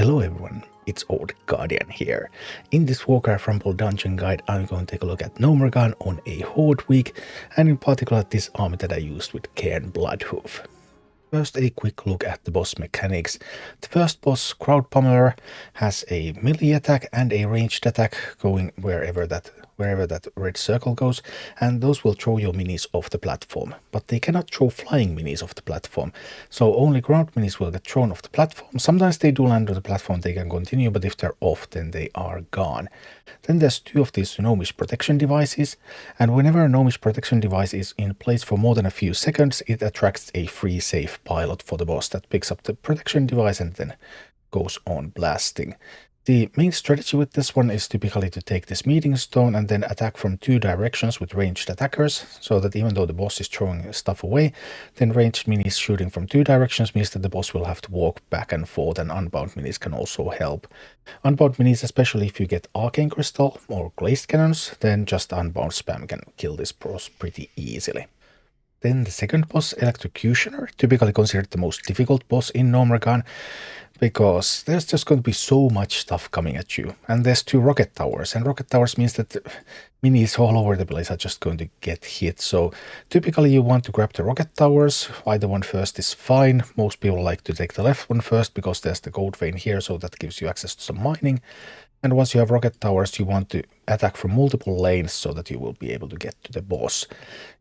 Hello everyone, it's Old Guardian here. In this Warcraft Rumble dungeon guide, I'm going to take a look at Gnomeregan on a Horde week, and in particular this army that I used with Cairne Bloodhoof. First, a quick look at the boss mechanics. The first boss, Crowd Pummeler, has a melee attack and a ranged attack going wherever that red circle goes, and those will throw your minis off the platform. But they cannot throw flying minis off the platform, so only ground minis will get thrown off the platform. Sometimes they do land on the platform, they can continue, but if they're off, then they are gone. Then there's two of these gnomish protection devices, and whenever a gnomish protection device is in place for more than a few seconds, it attracts a free safe pilot for the boss that picks up the protection device and then goes on blasting. The main strategy with this one is typically to take this meeting stone and then attack from two directions with ranged attackers, so that even though the boss is throwing stuff away, then ranged minis shooting from two directions means that the boss will have to walk back and forth, and unbound minis can also help. Unbound minis, especially if you get arcane crystal or glazed cannons, then just unbound spam can kill this boss pretty easily. Then the second boss, Electrocutioner, typically considered the most difficult boss in Gnomeregan, because there's just going to be so much stuff coming at you. And there's two rocket towers, and rocket towers means that the minis all over the place are just going to get hit. So typically you want to grab the rocket towers. Either one first is fine. Most people like to take the left one first because there's the gold vein here, so that gives you access to some mining. And once you have rocket towers, you want to attack from multiple lanes so that you will be able to get to the boss.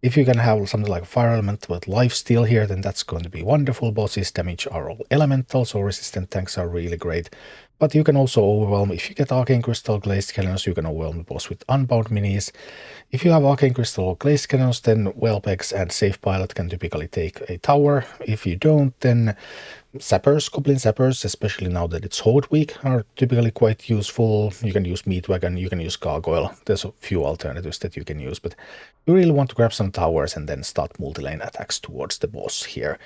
If you can have something like a fire element with lifesteal here, then that's going to be wonderful. Bosses damage are all elemental, so resistant tanks are really great. But you can also overwhelm, if you get arcane crystal glazed cannons, you can overwhelm the boss with unbound minis. If you have arcane crystal or glazed cannons, then whelpex and safe pilot can typically take a tower. If you don't, then sappers, goblin sappers, especially now that it's Horde week, are typically quite useful. You can use meat wagon, you can use gargoyle. There's a few alternatives that you can use, but you really want to grab some towers and then start multi-lane attacks towards the boss here.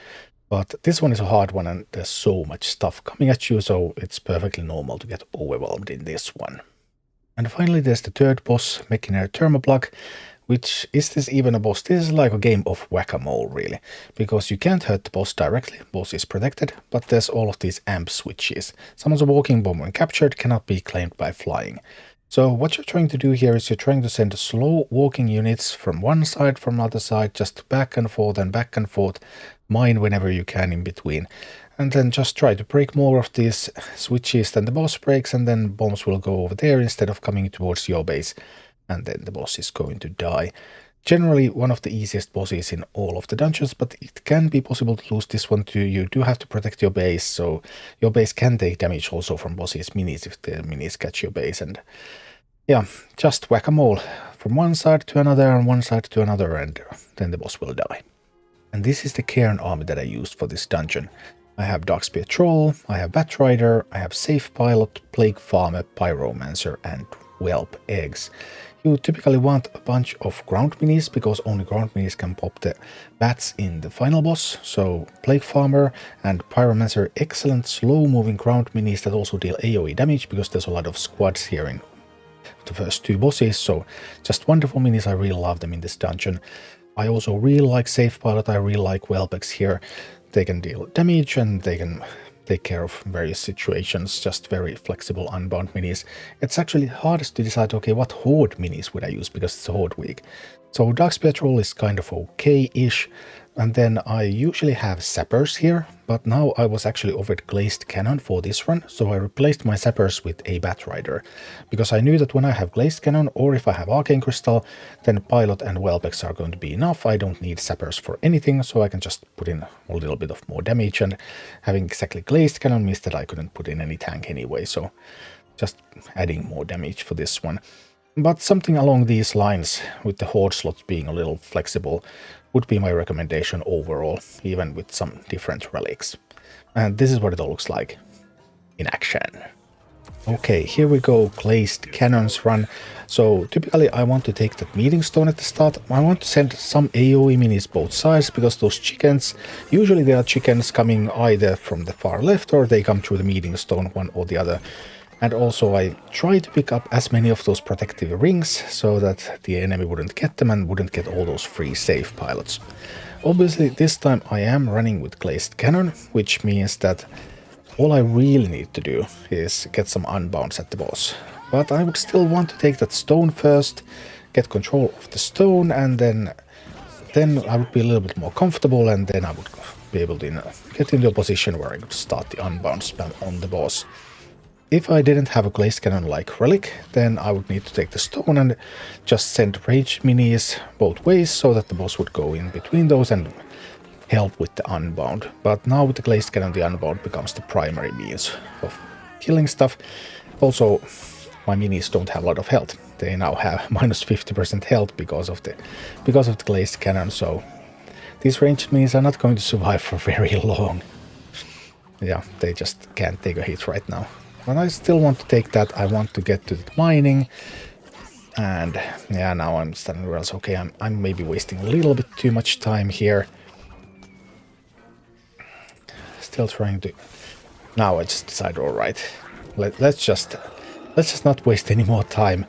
But this one is a hard one, and there's so much stuff coming at you, so it's perfectly normal to get overwhelmed in this one. And finally there's the third boss, Mekgineer Thermaplugg. Which, is this even a boss? This is like a game of whack-a-mole, really. Because you can't hurt the boss directly, boss is protected, but there's all of these amp switches. Someone's a walking bomb when captured cannot be claimed by flying. So what you're trying to do here is you're trying to send slow walking units from one side, from another side, just back and forth, mine whenever you can in between. And then just try to break more of these switches than the boss breaks, and then bombs will go over there instead of coming towards your base. And then the boss is going to die. Generally one of the easiest bosses in all of the dungeons, but it can be possible to lose this one too. You do have to protect your base, so your base can take damage also from bosses' minis if the minis catch your base. And yeah, just whack-a-mole from one side to another and one side to another, and then the boss will die. And this is the Cairne army that I used for this dungeon. I have Darkspear Troll, I have Bat Rider, I have Safe Pilot, Plague Farmer, Pyromancer, and Whelp Eggs. You typically want a bunch of ground minis, because only ground minis can pop the bats in the final boss. So Plague Farmer and Pyromancer, excellent slow-moving ground minis that also deal AoE damage, because there's a lot of squads here in the first two bosses. So just wonderful minis, I really love them in this dungeon. I also really like Safe Pilot, I really like whelpex here. They can deal damage and they can take care of various situations, just very flexible unbound minis. It's actually hardest to decide, okay, what Horde minis would I use, because it's a Horde week. So Darkspear Troll is kind of okay-ish, and then I usually have sappers here, but now I was actually offered glazed cannon for this run, so I replaced my sappers with a Bat Rider, because I knew that when I have glazed cannon, or if I have arcane crystal, then pilot and whelpex are going to be enough. I don't need sappers for anything, so I can just put in a little bit of more damage, and having exactly glazed cannon means that I couldn't put in any tank anyway, so just adding more damage for this one. But something along these lines, with the Horde slots being a little flexible, would be my recommendation overall, even with some different relics. And this is what it all looks like in action. Okay, here we go, glazed cannons run. So typically I want to take that meeting stone at the start. I want to send some AoE minis both sides, because those chickens, usually they are chickens coming either from the far left or they come through the meeting stone, one or the other. And also I try to pick up as many of those protective rings so that the enemy wouldn't get them and wouldn't get all those free safe pilots. Obviously this time I am running with glazed cannon, which means that All I really need to do is get some unbounds at the boss. But I would still want to take that stone first, get control of the stone, and then I would be a little bit more comfortable, and then I would be able to get into a position where I could start the unbound spam on the boss. If I didn't have a glazed cannon like relic, then I would need to take the stone and just send rage minis both ways so that the boss would go in between those and help with the unbound. But now with the glazed cannon, the unbound becomes the primary means of killing stuff. Also, my minis don't have a lot of health. They now have minus 50% health because of the glazed cannon, so these ranged minis are not going to survive for very long. Yeah, they just can't take a hit right now. But I still want to take that. I want to get to the mining. And yeah, now I'm starting to realize, okay, I'm maybe wasting a little bit too much time here. Still trying to... Now I just decided, alright, let's just not waste any more time.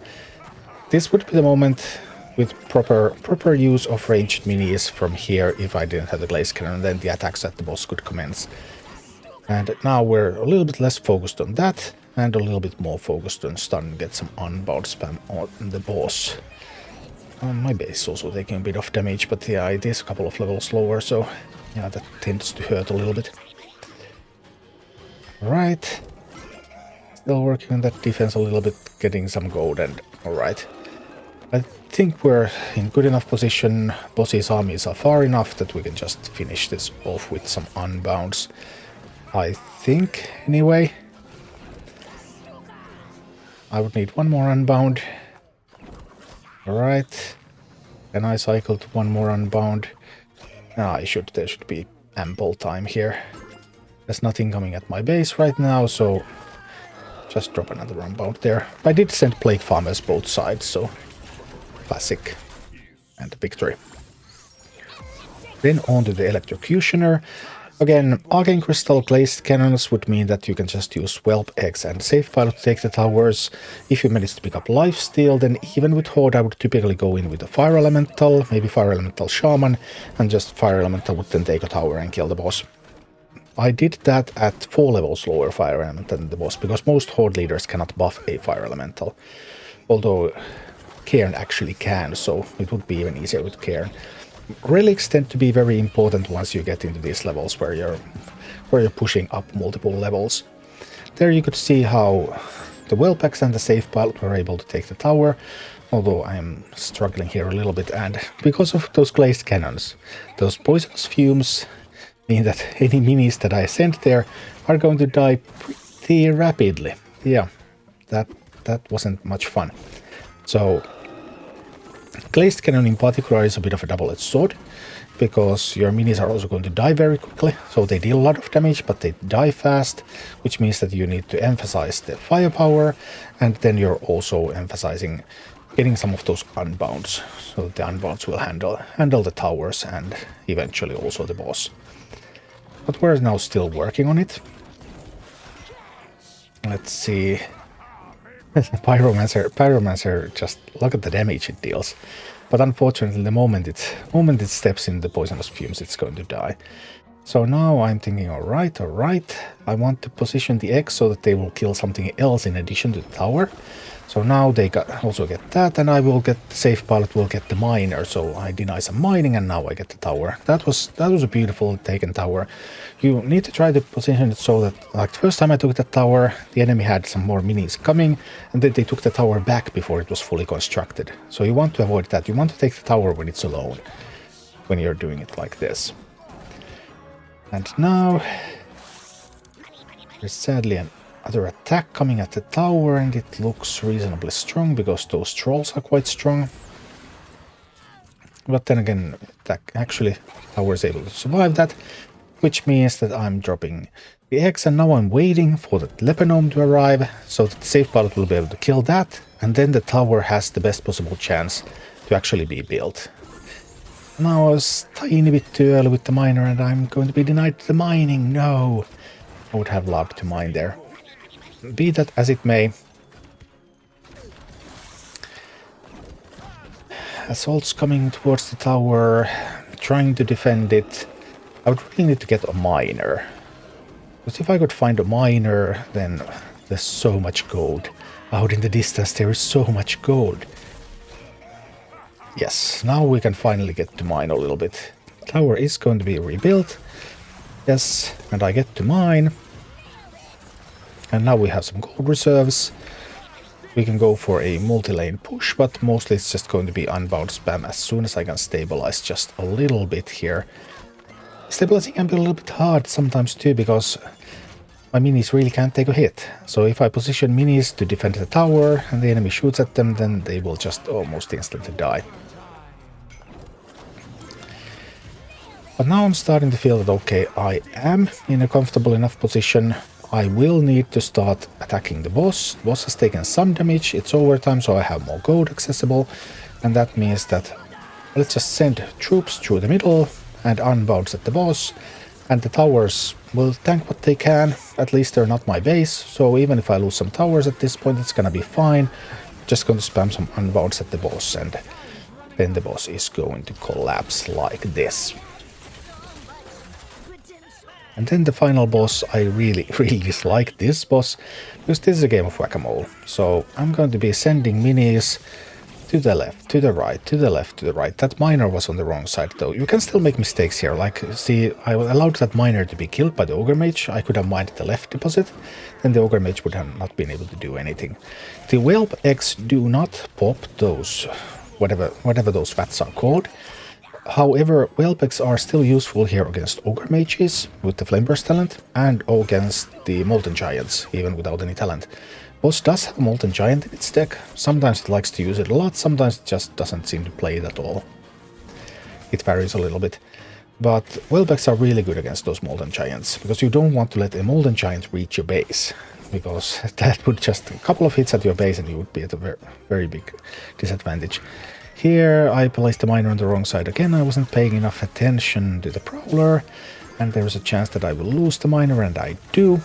This would be the moment with proper use of ranged minis from here if I didn't have the glazed cannon, then the attacks at the boss could commence. And now we're a little bit less focused on that, and a little bit more focused on starting to get some unbound spam on the boss. My base is also taking a bit of damage, but yeah, it is a couple of levels lower, so yeah, that tends to hurt a little bit. Right. Still working on that defense a little bit, getting some gold, and alright. I think we're in good enough position. Boss's armies are far enough that we can just finish this off with some unbounds. I think, anyway. I would need one more unbound. Alright. Can I cycle to one more unbound? There should be ample time here. There's nothing coming at my base right now, so just drop another unbound there. I did send plague farmers both sides, so classic and victory. Then on to the Electrocutioner. Again, Arcane Crystal glazed cannons would mean that you can just use Whelp, Eggs and Save Pilot to take the towers. If you manage to pick up Lifesteal, then even with Horde I would typically go in with a Fire Elemental, maybe Fire Elemental Shaman, and just Fire Elemental would then take a tower and kill the boss. I did that at 4 levels lower Fire Elemental than the boss, because most Horde leaders cannot buff a Fire Elemental. Although Cairne actually can, so it would be even easier with Cairne. Relics tend to be very important once you get into these levels where you're pushing up multiple levels. There you could see how the Whelpax and the Save Pilot were able to take the tower, although I am struggling here a little bit, and because of those glazed cannons, those poisonous fumes mean that any minis that I send there are going to die pretty rapidly. Yeah, that wasn't much fun. So glazed cannon in particular is a bit of a double-edged sword, because your minis are also going to die very quickly, so they deal a lot of damage, but they die fast, which means that you need to emphasize the firepower, and then you're also emphasizing getting some of those unbounds, so that the unbounds will handle the towers and eventually also the boss. But we're now still working on it. Let's see. Pyromancer, just look at the damage it deals. But unfortunately, the moment it steps in the poisonous fumes, it's going to die. So now I'm thinking, alright, I want to position the eggs so that they will kill something else in addition to the tower. So now they also get that, and I will get the Safe Pilot will get the miner, so I deny some mining, and now I get the tower. That was a beautiful taken tower. You need to try to position it so that, like the first time I took the tower, the enemy had some more minis coming, and then they took the tower back before it was fully constructed. So you want to avoid that. You want to take the tower when it's alone, when you're doing it like this. And now there's sadly another attack coming at the tower, and it looks reasonably strong because those trolls are quite strong. But then again, actually tower is able to survive that, which means that I'm dropping the eggs, and now I'm waiting for the Lepanome to arrive so that the Safe Pilot will be able to kill that, and then the tower has the best possible chance to actually be built. Now I was a tiny bit too early with the miner, and I'm going to be denied the mining. No! I would have loved to mine there. Be that as it may, assaults coming towards the tower, trying to defend it. I would really need to get a miner. Because if I could find a miner, then there's so much gold. Out in the distance there is so much gold. Yes, now we can finally get to mine a little bit. Tower is going to be rebuilt. Yes, and I get to mine. And now we have some gold reserves. We can go for a multi-lane push, but mostly it's just going to be unbound spam as soon as I can stabilize just a little bit here. Stabilizing can be a little bit hard sometimes too, because my minis really can't take a hit. So if I position minis to defend the tower and the enemy shoots at them, then they will just almost instantly die. But now I'm starting to feel that, okay, I am in a comfortable enough position. I will need to start attacking the boss. The boss has taken some damage, it's overtime, so I have more gold accessible. And that means that let's just send troops through the middle and unbounce at the boss. And the towers will tank what they can. At least they're not my base, so even if I lose some towers at this point, it's gonna be fine. Just going to spam some unbounce at the boss, and then the boss is going to collapse like this. And then the final boss, I really dislike this boss, because this is a game of whack-a-mole. So I'm going to be sending minis to the left, to the right, to the left, to the right. That miner was on the wrong side though. You can still make mistakes here. Like, see, I allowed that miner to be killed by the ogre mage. I could have mined the left deposit, then the ogre mage would have not been able to do anything. The whelp eggs do not pop those, whatever those vats are called. However, whelp eggs are still useful here against ogre mages with the flameburst talent, and against the molten giants, even without any talent. Boss does have a molten giant in its deck. Sometimes it likes to use it a lot, sometimes it just doesn't seem to play it at all. It varies a little bit. But whelp eggs are really good against those molten giants, because you don't want to let a molten giant reach your base, because that would just a couple of hits at your base and you would be at a very, very big disadvantage. Here I placed the miner on the wrong side again. I wasn't paying enough attention to the prowler, and there is a chance that I will lose the miner, and I do.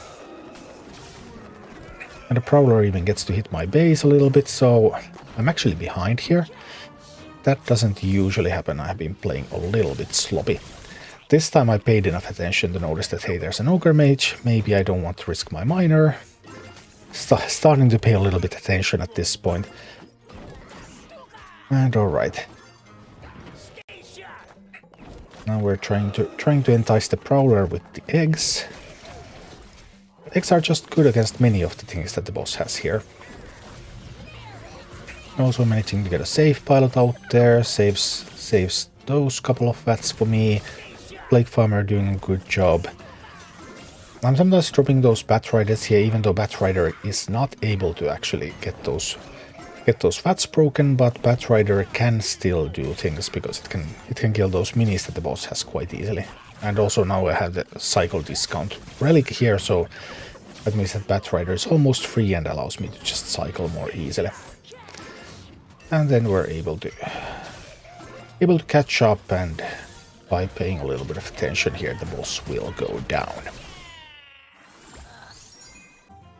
And the prowler even gets to hit my base a little bit, so I'm actually behind here. That doesn't usually happen. I have been playing a little bit sloppy. This time I paid enough attention to notice that, hey, there's an ogre mage. Maybe I don't want to risk my miner. Starting to pay a little bit attention at this point. And alright. Now we're trying to entice the prowler with the eggs. Eggs are just good against many of the things that the boss has here. Also managing to get a safe pilot out there, saves those couple of vats for me. Plague Farmer doing a good job. I'm sometimes dropping those Bat Riders here, even though Bat Rider is not able to actually get those vats broken, but Bat Rider can still do things, because it can kill those minis that the boss has quite easily. And also now I have the cycle discount relic here, so that means that Bat Rider is almost free and allows me to just cycle more easily. And then we're able to catch up, and by paying a little bit of attention here, the boss will go down.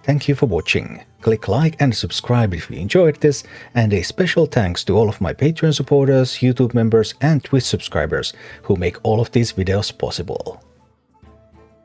Thank you for watching. Click like and subscribe if you enjoyed this, and a special thanks to all of my Patreon supporters, YouTube members and Twitch subscribers who make all of these videos possible.